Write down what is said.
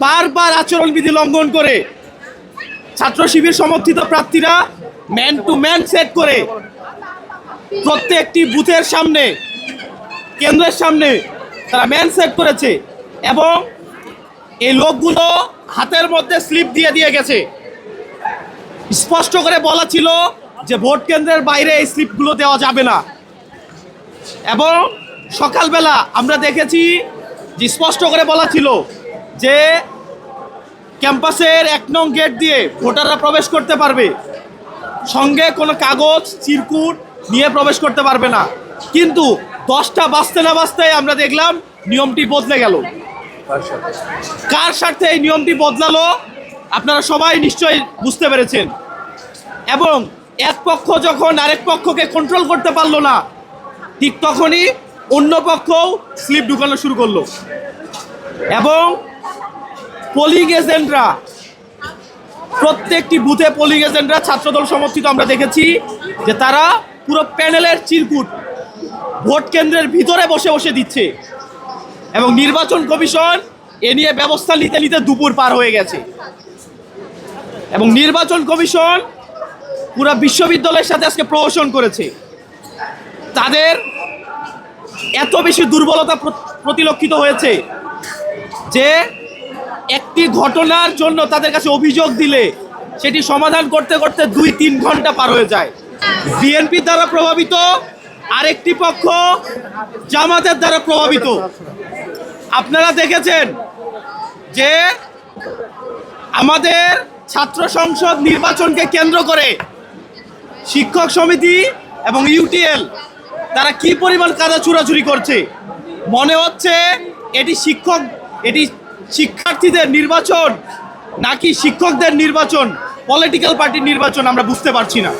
বারবার আচরণবিধি লঙ্ঘন করে ছাত্র শিবির সমর্থিত প্রার্থীরা ম্যান টু ম্যান সেট করে প্রত্যেকটি বুথের সামনে, কেন্দ্রের সামনে তারা ম্যান সেট করেছে এবং এই লোকগুলো হাতের মধ্যে স্লিপ দিয়ে দিয়ে গেছে। স্পষ্ট করে বলা ছিল যে ভোট কেন্দ্রের বাইরে এই স্লিপগুলো দেওয়া যাবে না। এবং সকালবেলা আমরা দেখেছি যে স্পষ্ট করে বলা ছিল যে ক্যাম্পাসের 1 নং গেট দিয়ে ভোটাররা প্রবেশ করতে পারবে, সঙ্গে কোনো কাগজ চিরকুট নিয়ে প্রবেশ করতে পারবে না। কিন্তু 10টা বাজতে না বাজতেই আমরা দেখলাম নিয়মটি বদলে গেল। কার স্বার্থে এই নিয়মটি বদলালো আপনারা সবাই নিশ্চয়ই বুঝতে পেরেছেন। এবং এক পক্ষ যখন আরেক পক্ষকে কন্ট্রোল করতে পারলো না, ঠিক তখনই অন্য পক্ষও স্লিপ ঢুকানো শুরু করলো। এবং পোলিং এজেন্টরা, প্রত্যেকটি বুথে পোলিং এজেন্টরা ছাত্রদল সমর্থিত আমরা দেখেছি যে তারা পুরো প্যানেলের চিরকুট ভোট কেন্দ্রের ভিতরে বসে বসে দিচ্ছে। এবং নির্বাচন কমিশন এ নিয়ে ব্যবস্থা নিতে নিতে দুপুর পার হয়ে গেছে। এবং নির্বাচন কমিশন পুরো বিশ্ববিদ্যালয়ের সাথে আজকে প্রহসন করেছে। তাদের এত বেশি দুর্বলতা পরিলক্ষিত হয়েছে যে একটি ঘটনার জন্য তাদের কাছে অভিযোগ দিলে সেটি সমাধান করতে করতে 2-3 ঘন্টা পার হয়ে যায়। বিএনপি দ্বারা প্রভাবিত, আরেকটি পক্ষ জামাতের দ্বারা প্রভাবিত। আপনারা দেখেছেন যে আমাদের ছাত্র সংসদ নির্বাচনকে কেন্দ্র করে শিক্ষক সমিতি এবং ইউটিএল তারা কি পরিমাণ কাদা চুরাচুরি করছে। মনে হচ্ছে এটি শিক্ষার্থীদের নির্বাচন নাকি শিক্ষকদের নির্বাচন, পলিটিক্যাল পার্টির নির্বাচন আমরা বুঝতে পারছি না।